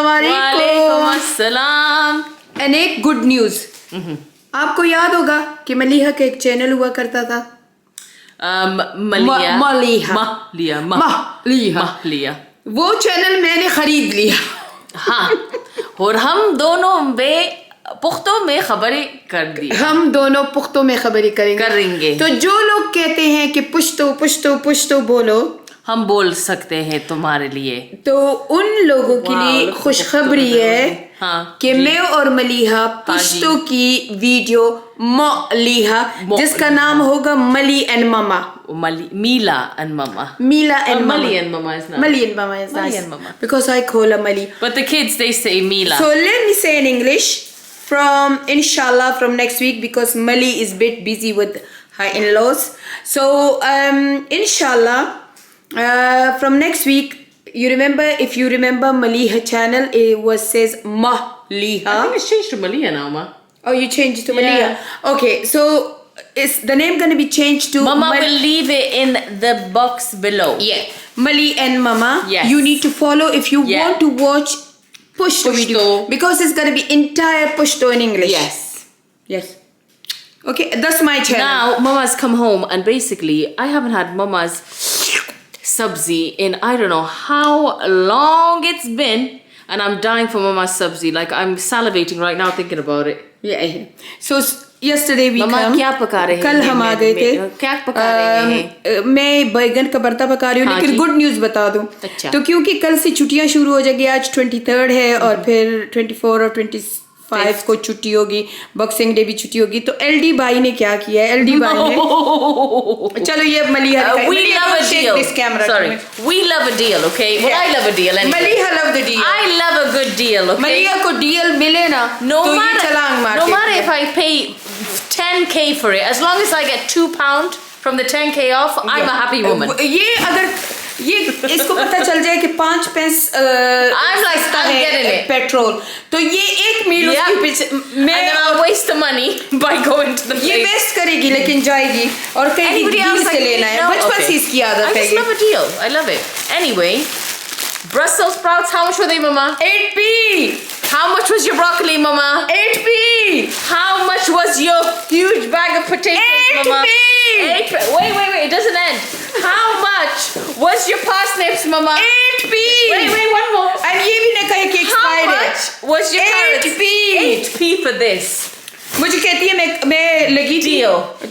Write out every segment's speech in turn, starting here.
वालेकुम अस्सलाम। एंड एक गुड न्यूज, आपको याद होगा कि मलीहा का एक चैनल हुआ करता था, मलिया। वो चैनल मैंने खरीद लिया। हाँ, और हम दोनों पुख्तों में खबरें कर दी। हम दोनों पुख्तों में खबरें करेंगे। तो जो लोग कहते हैं कि पुश्तो बोलो, हम बोल सकते हैं तुम्हारे लिए। तो उन लोगों के लिए खुशखबरी है कि मैं और मलीहा पुश्तो की वीडियो मलीहा, जिसका नाम होगा मली and mama, Mila and Mama. Mali and Mama is nice. Because I call her Mali. But the kids, they say Mila. So let me say in English from inshallah from next week, because Mali is a bit busy with her in-laws. So inshallah from next week, if you remember Maliha channel, it says Maliha. I think it's changed to Maliha now, Ma. Oh, you changed it to Maliha. Okay, so is the name going to be changed to Mama will leave it in the box below. Yeah, Mali and Mama. Yes. You need to follow if you want to watch Pushto video, because it's going to be entire Pushto in English. Yes. Okay, that's my channel. Now Mama's come home, and basically I haven't had Mama's sabzi in I don't know how long it's been, and I'm dying for Mama's sabzi. Like I'm salivating right now thinking about it. Yeah. So yesterday we Mama क्या पका रहे हैं? कल हम आ गए थे। क्या पका रहे हैं? मैं बैगन का भरता पका रही हूँ, लेकिन गुड न्यूज बता दूं। अच्छा। तो क्योंकि कल से छुट्टियां शुरू हो जाएगी, आज 23rd है और फिर 24 और 25 को छुट्टी होगी, बॉक्सिंग डे भी छुट्टी होगी। तो एलडी भाई ने क्या किया है? एलडी भाई ने चलो ये Maliha we love a deal. Sorry, we love a deal, okay? Well, I love a deal anyway. Maliha love the deal. I love a good deal, okay? Maliha को डील मिले ना no तो matter, ये छलांग मार no matter if I pay 10k for it, as long as I get £2 from the 10k off, I'm a happy woman. ये अगर ये इसको पता चल जाए कि 5 पैसे पेट्रोल, तो ये 1 मील उसके पीछे मैं waste the money by going to the place. ये वेस्ट करेगी लेकिन जाएगी, और कहीं डील से लेना है। बचपन से इसकी आदत है। I just love a deal. I love it. Anyway, Brussels sprouts, how much were they, Mama? 8p. How much was your broccoli, Mama? 8p. How much was your huge bag of potatoes, 8p. Mama? 8p. Wait, it doesn't end. How much was your parsnips, Mama? 8p. Wait, one more. And ये भी ना कहे कि expired है। How much was your carrots? 8p. 8p for this. मुझे कहती है मैं लगी थी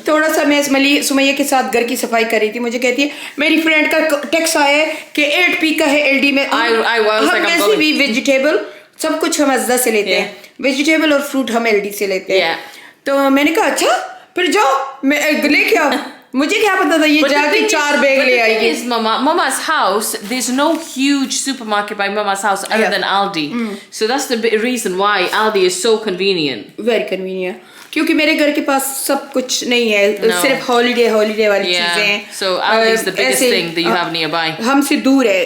थोड़ा सा, मैं सुमैया के साथ घर की सफाई कर रही थी, मुझे कहती है मेरी फ्रेंड का टेक्स्ट आया है कि 8p का है एलडी में। हम वैसे भी वेजिटेबल सब कुछ हम अज़दा से लेते हैं, वेजिटेबल और फ्रूट हम एलडी से लेते हैं। तो मैंने कहा अच्छा फिर जाओ मैं लेके आओ। मुझे क्या पता था ये जाके 4 बैग ले आएगी। Is Mama's house, there's no huge supermarket by Mama's house other than Aldi. So that's the reason why Aldi is so convenient. Very convenient. क्योंकि मेरे घर के पास सब कुछ नहीं है, सिर्फ हॉलीडे वाली चीजें हैं। So Aldi is the biggest thing that you have nearby. हमसे दूर है,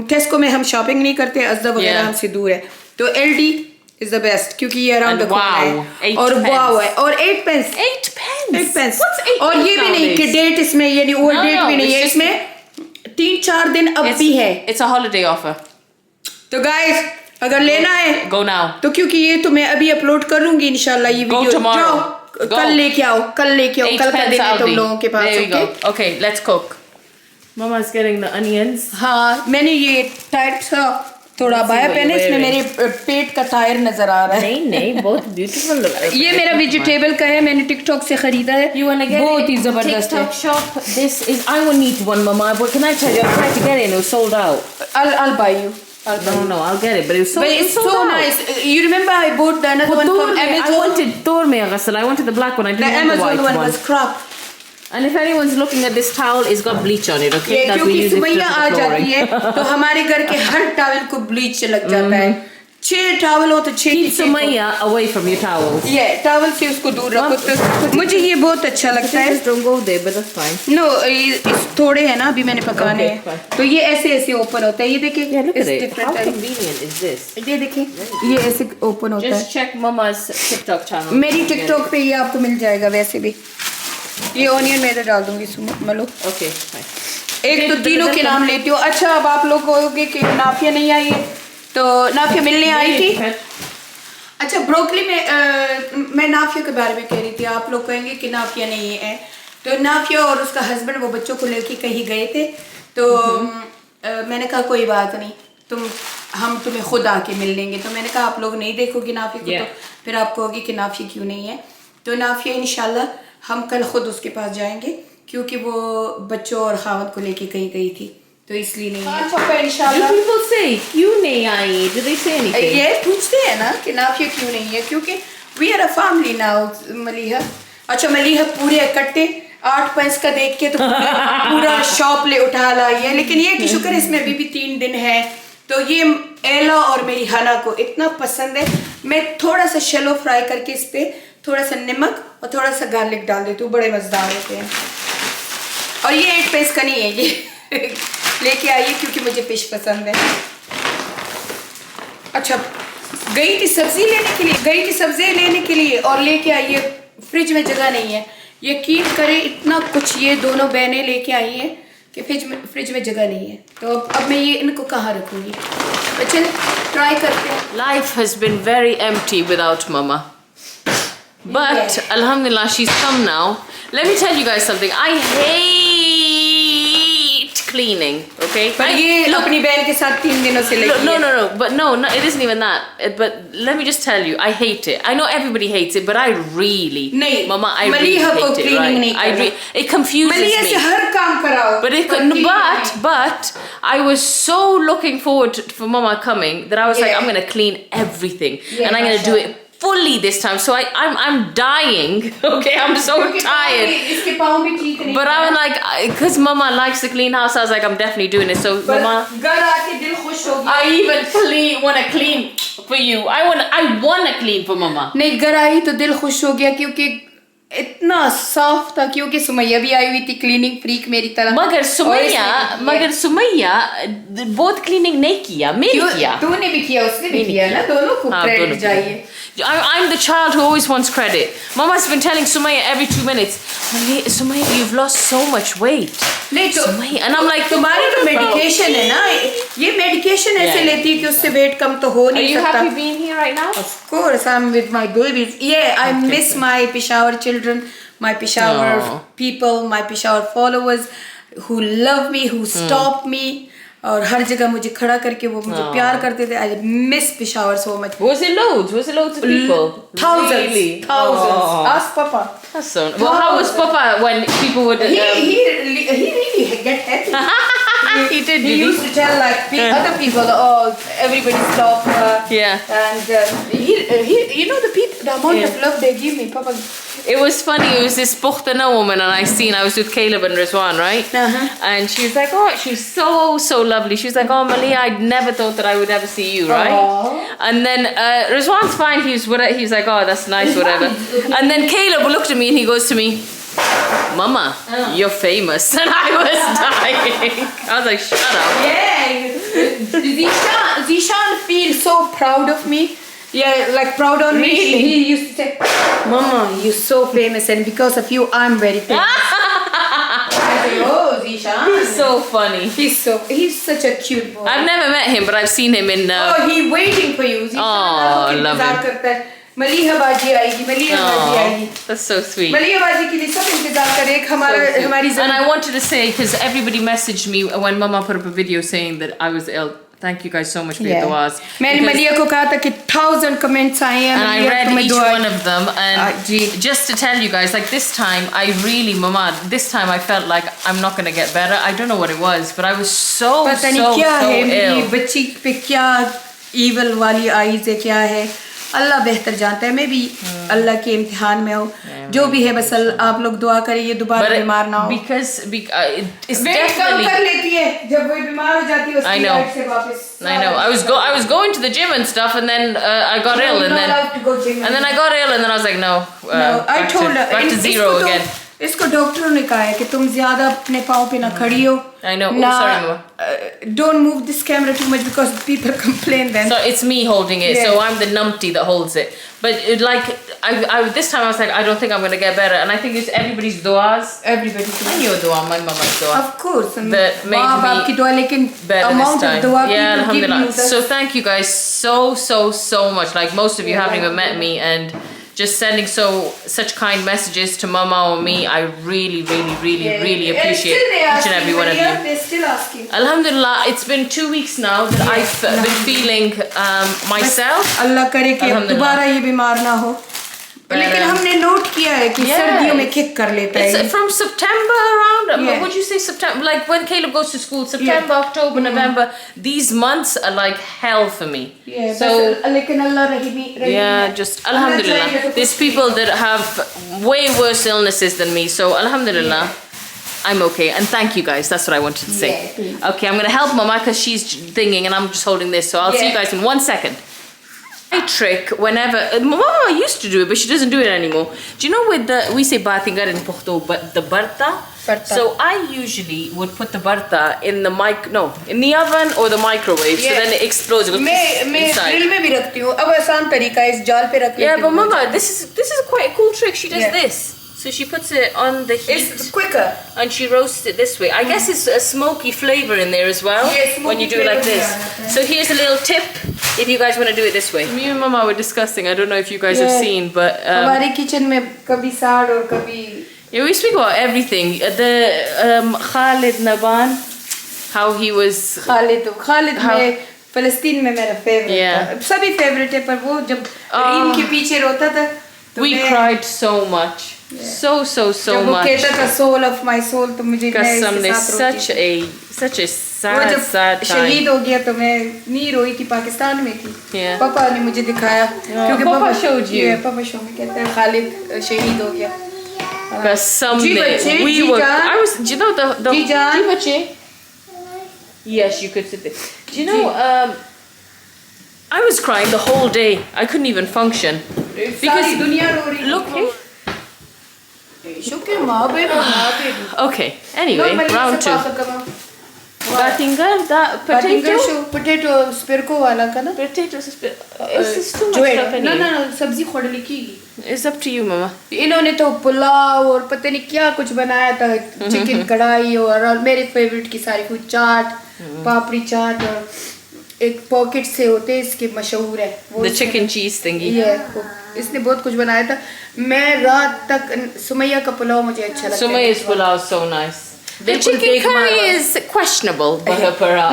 टेस्को में हम शॉपिंग नहीं करते, अज़दा वगैरह हमसे दूर है। तो एलडी is the best क्योंकि ये अराउंड द कॉर्नर है, और वाव है, और 8 pence। 8 pence? और ये भी नहीं कि डेट इसमें यानी ओवर डेट भी नहीं है, इसमें 3-4 दिन अब भी है। It's a holiday offer. तो गाइस अगर लेना है go now. तो क्योंकि ये तो मैं अभी अपलोड करूंगी इंशाल्लाह ये वीडियो। जाओ कल लेके आओ, कल का दिन है तुम लोगों के पास। Okay, let's cook. Mama's getting the onions. हाँ, मैंने ये टाइट सा थोड़ा बाया पहने, इसमें मेरे पेट का टायर नजर आ रहा है। नहीं बहुत ब्यूटीफुल लग रहा है। ये मेरा वेजिटेबल का है, मैंने टिकटॉक से खरीदा है, बहुत ही जबरदस्त है। shop. This is I will need one, Mama. But can I tell you, I tried to get it and it was sold out. I'll buy you. No, I'll get it, but it was sold. But it's so nice. You remember I bought the another one from Amazon. I wanted Torme Agasal. I wanted the black one. I didn't want the white one. The Amazon one was crap. And if anyone's looking at this towel, it's got bleach on it, okay? Yeah, क्योंकि सुमैया आ जाती है तो हमारे घर के हर towel को bleach लग जाता है। 6 टॉवल हो तो 6 Keep Sumaya away from your towels. Yeah, towel से उसको दूर रखो। तो मुझे ये बहुत अच्छा लगता है। Don't go there, but that's fine. No, इस थोड़े हैं ना अभी मैंने पकाने हैं, तो ये ऐसे ओपन होता है। ये देखिए, yeah, look at it. How convenient is this? ये देखिए, ये ऐसे ओपन होता है। Just check Mama's TikTok channel. मेरी टिकटॉक पे ये आपको मिल जाएगा। वैसे भी ये ऑनियन मैं इधर डाल दूंगी मलो। Okay, एक तो तीनों के नाम लेती हो। अच्छा अब आप लोग कहोगे कि नाफिया नहीं आई है, तो नाफिया मिलने आई थी। अच्छा ब्रोकली में मैं नाफिया के बारे में कह रही थी, आप लोग कहेंगे कि नाफिया नहीं है, तो नाफिया और उसका हस्बैंड वो बच्चों को लेके कहीं गए थे, तो मैंने कहा कोई बात नहीं, हम तुम्हें खुद आके मिल लेंगे। तो मैंने कहा आप लोग नहीं देखोगे नाफिया को, तो फिर आप कहोगे कि नाफिया क्यों नहीं है। तो नाफिया इंशाल्लाह हम कल खुद उसके पास जाएंगे, क्योंकि वो बच्चों और खावत को लेके कहीं गई थी, तो इसलिए नहीं है। पापा इंशाल्लाह people say क्यों नहीं आई? Do they say anything? ये पूछते हैं ना कि नाफिया क्यों नहीं है, क्योंकि we are a family now Maliha. अच्छा मलिहा पूरे इकट्ठे 8 पैस का देख के तो पूरा शॉप ले उठा लाई है, लेकिन ये कि शुक्र इसमें अभी भी 3 दिन है। तो ये एला और मेरी हना को इतना पसंद है, मैं थोड़ा सा शैलो फ्राई करके इस पे थोड़ा सा नमक और थोड़ा सा गार्लिक डाल देती हूँ, बड़े मजेदार होते हैं। और ये 8 पैस का नहीं है, ये लेके आइए क्योंकि मुझे फिश पसंद है। अच्छा गई थी सब्जी लेने के लिए और लेके आई है, फ्रिज में जगह नहीं है। यकीन करें इतना कुछ ये दोनों बहनें लेके आई हैं कि फ्रिज में जगह नहीं है, तो अब मैं ये इनको कहाँ रखूँगी। तो चल ट्राई करते हैं। Life has been very empty without Mama. But Alhamdulillah, she's come now. Let me tell you guys something. I hate cleaning, okay? पर ये अपनी बहन के साथ 3 दिनों से लगी No, but no, it isn't even that. But let me just tell you, I hate it. I know everybody hates it, but I really, Mama, I really hate it. Right? It confuses me. से हर काम कराओ. But I was so looking forward for Mama coming that I was like, I'm gonna clean everything, and I'm gonna do it fully this time. So I'm dying. Okay, I'm so tired. But I was like, because Mama likes to clean house, I was like, I'm definitely doing it. So Mama, I even want to clean for you. I want to clean for Mama. नहीं घर आई तो दिल खुश हो गया क्योंकि इतना साफ था, क्योंकि सुमैया भी आई हुई थी क्लीनिंग फ्रीक मेरी तरह। मगर सुमैया बहुत क्लीनिंग नहीं किया, मैं किया। तूने भी किया, उसने भी किया ना, दोनों को क्रेडिट चाहिए। I'm the child who always wants credit. Mama's been telling Sumaya every 2 minutes, Sumaya, you've lost so much weight. नहीं तो Sumaya, and I'm like, तुम्हारी तो मेडिकेशन है ना, ये मेडिकेशन ऐसे लेती है कि उससे वेट कम तो हो नहीं सकता। Are you happy being here right now? Of course, I'm with my babies. Yeah, I miss my Peshawar children, my Peshawar people, my Peshawar followers who love me, who stop me. और हर जगह मुझे खड़ा करके वो मुझे प्यार करते थे। I miss Peshawar so much. Was it loads of people? Thousands. Ask Papa. That's so nice. Well, how was Papa when people would? He really get happy. He did. He used to tell like other people, oh, everybody stop. Yeah. And you know the amount of love they give me, Papa. It was funny. It was this Pukhtana woman, and I was with Caleb and Rizwan, right? And she was like, oh, she was so lovely. She was like, oh, Malia, I never thought that I would ever see you, right? Aww. And then Rizwan's fine. He was like, oh, that's nice, whatever. And then Caleb looked at me and he goes to me, Mama, you're famous. And I was dying. I was like, shut up. Yeah. Zishan feels so proud of me. Yeah, like proud on me. He used to say, Mama, you're so famous, and because of you, I'm very famous. I say, oh, Zishan. He's so funny. He's such a cute boy. I've never met him, but I've seen him in... oh, he's waiting for you. Zishan, oh, love him. Maliha बाजी आएगी, That's so sweet. Maliha बाजी के लिए सब इंतजार करें। हमारी And I wanted to say, because everybody messaged me when Mama put up a video saying that I was ill. Thank you guys so much for your duas. मैंने मलिया को कहा था कि 1000 comments आए हैं, and I read each one of them. And just to tell you guys, like this time, Mama, this time I felt like I'm not going to get better. I don't know what it was, but I was so ill. मेरी बच्ची पे क्या evil वाली eyes है, क्या है, अल्लाह बेहतर जानता है। मैं भी अल्लाह के इम्तिहान में हूँ, जो भी है बस आप लोग दुआ करें ये दोबारा बीमार ना हो। Because it's definitely कर लेती है जब वो बीमार हो जाती है उसकी लाइफ से वापस। I know. I was going to the gym and stuff, and then I got ill, and then I got ill, and then I was like, no. I told her back to zero again. इसको डॉक्टरों ने कहा है कि तुम ज्यादा अपने पाँव पे ना खड़ी हो. I know. ना, Sorry, Mama. Don't move this camera too much because people complain then. So it's me holding it. Yeah. So I'm the numpty that holds it. But this time I was like, I don't think I'm gonna get better. And I think it's everybody's duas. Everybody. And your dua, my mama's dua. Of course. That made माँ बाप की me दुआ लेकिन better amount this time. of दुआ Yeah, people give alhamdulillah. you. So thank you guys so much. Like most of you haven't even met me, and just sending such kind messages to Mama or me. I really appreciate each and every one of you. They're still asking. Alhamdulillah, it's been 2 weeks now that I've been feeling myself. अल्लाह करे कि दोबारा ये बीमार ना हो. लेकिन हमने note किया है कि सर्दियों में किक कर लेता है. It's from September around. Would you say September? Like when Caleb goes to school, September, October, November. These months are like hell for me. Yeah. So लेकिन अल्लाह Rahimi. Yeah, just alhamdulillah. There's people that have way worse illnesses than me. So alhamdulillah. I'm okay, and thank you guys. That's what I wanted to say. Okay, I'm gonna help Mama because she's thinking, and I'm just holding this. So I'll see you guys in 1 second. My trick whenever Mama used to do it, but she doesn't do it anymore. Do you know with we say batingar in Porto, but the barta. So I usually would put the barta in the in the oven or the microwave, so then it explodes. मैं grill में भी रखती हूँ. अब आसान तरीका है इस जाल पे रख लेती हूँ. Yeah, but Mama, this is quite a cool trick. She does this. So she puts it on the heat. It's quicker. And she roasts it this way. I guess it's a smoky flavor in there as well. Yes, when you do it like this. So here's a little tip if you guys want to do it this way. Me and Mama were discussing. I don't know if you guys have seen, but हमारे kitchen में कभी साड़ और कभी. Yeah, we speak about everything. The Khalid Naban, how he was. Khalid में फ़लस्तीन में मेरा favorite था. सभी favorite है पर वो जब रीम के पीछे रोता था. We cried so much. So जब वो much. कहता था soul of my soul तो मुझे such a sad time. शहीद हो गया तो मैं नहीं रोई थी, पाकिस्तान में थी. पापा ने मुझे दिखाया क्योंकि पापा showed you. पापा शो में कहता है खालिद शहीद हो गया. Because someday we were. I was. Do you know the Yes, you could sit there. Do you know? I was crying the whole day. I couldn't even function. Because look. Okay. Anyway, round 2. Batingar, that potato spirko वाला का ना. Potato spirko. Is this too much stuff in here? No, सब्जी खोड़ लिखीगी. It's up to you, Mama. इन्होंने तो पुलाव और पता नहीं क्या कुछ बनाया था, चिकन कढ़ाई और मेरे फेवरेट की सारी कुछ चाट, पापड़ी चाट और एक पॉकेट से होते हैं इसके मशहूर है. The chicken cheese thingy. इसने बहुत कुछ बनाया था. मैं रात तक सुमैया का पुलाव मुझे अच्छा लगता है. Sumayya's pulao is so nice. The chicken curry is questionable, but her pulao.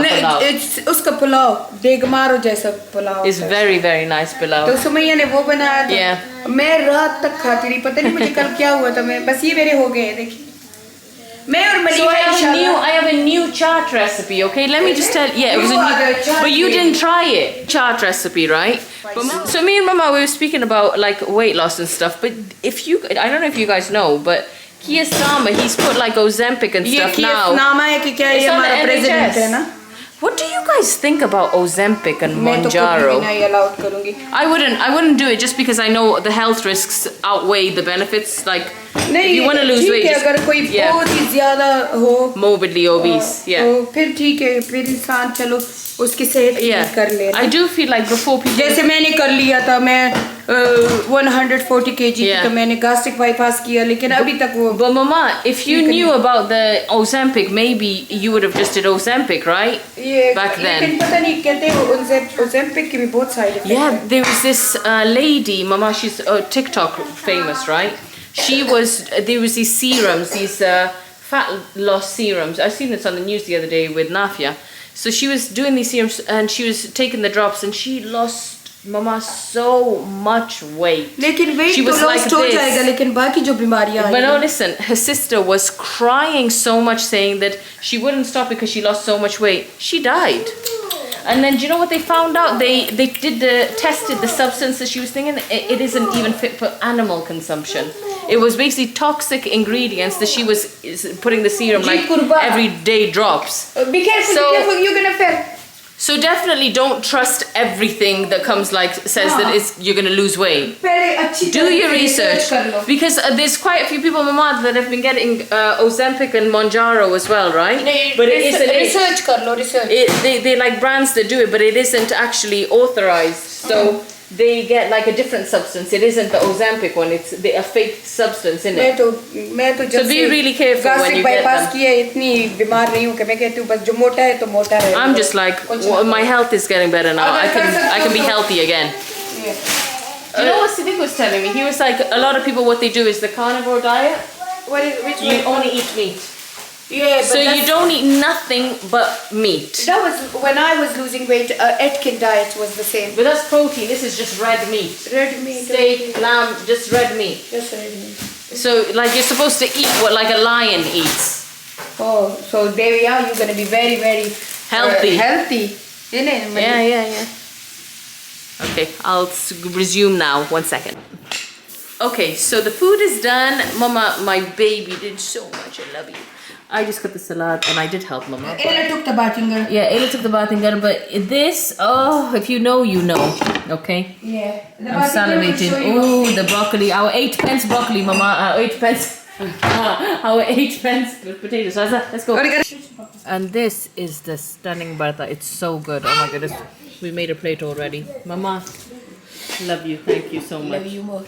उसका पुलाव देगमारो जैसा pulao. It's very nice pulao. तो सुमैया ने वो बनाया था. मैं रात तक खाती रही. पता नहीं मुझे कल क्या हुआ था. मैं बस ये मेरे हो गए देखिए. मैं और मलिका I have a new chaat recipe. Okay, let me just tell. Yeah, it was a new, but you didn't try it. Chaat recipe, right? So me and Mama, we were speaking about like weight loss and stuff. But I don't know if you guys know, but Kiyasama, he's put like Ozempic and stuff now. है कि क्या ये हमारा president है ना? What do you guys think about Ozempic and Mounjaro? I wouldn't do it just because I know the health risks outweigh the benefits. Like, if you want to lose weight, अगर कोई बहुत ही ज़्यादा हो, morbidly obese, तो फिर ठीक है, फिर इंसान चलो उसकी सेहत ठीक कर ले. I do feel like before people. जैसे मैंने कर लिया था मैं 140 kg तो मैंने gastric bypass किया लेकिन अभी तक वो. But Mama, if you knew about the Ozempic, maybe you would have just did Ozempic, right? Back then. लेकिन पता नहीं कहते हैं Ozempic के भी बहुत side effects. Yeah, there was this lady, Mama, she's TikTok famous, right? There was these serums, these fat loss serums. I've seen this on the news the other day with Nafia. So she was doing these serums and she was taking the drops and she lost Mama so much weight. लेकिन weight she was तो like lost हो जाएगा लेकिन बाकी जो बीमारियां But no, listen, her sister was crying so much saying that she wouldn't stop because she lost so much weight. She died. And then do you know what they found out? They tested the substance that she was thinking. It isn't even fit for animal consumption. It was basically toxic ingredients that she was putting the serum like every day drops. Be careful, you're gonna fail. So definitely don't trust everything that comes like says that you're going to lose weight. पहले अच्छी Do your research कर लो. because there's quite a few people, Mama, that have been getting Ozempic and Mounjaro as well, right? But it isn't. Research कर लो, research. They like brands that do it, but it isn't actually authorized. So they get like a different substance. It isn't the Ozempic one. It's a fake substance in it. मैं तो जब So be really careful when you get them. किए इतनी बीमार नहीं हूँ कि मैं कहती हूँ बस जो मोटा है तो मोटा है. I'm just like, well, my health is getting better now. I can be healthy again. You know what Siddiq was telling me? He was like, a lot of people, what they do is the carnivore diet. Which You only eat meat. Yeah, but So you don't eat nothing but meat. That was when I was losing weight. Atkins diet was the same. But that's protein. This is just red meat. Red meat. Steak, lamb, just red meat. Just red meat. So like you're supposed to eat what like a lion eats. Oh, so there we are. You're gonna be very, very Healthy. Healthy. Yeah. Okay, I'll resume now. 1 second. Okay, so the food is done. Mama, my baby did so much. I love you. I just cut the salad and I did help Mama. Ella took the bathinger. Yeah, Ayla took the bathinger, but this, oh, if you know, you know. Okay? Yeah. I'm salivating. Oh, the broccoli. Our 8 pence broccoli, Mama. Our 8 pence. Our 8 pence potatoes. Let's go. And this is the stunning bartha. It's so good. Oh my goodness. We made a plate already. Mama, love you. Thank you so much. Love you more.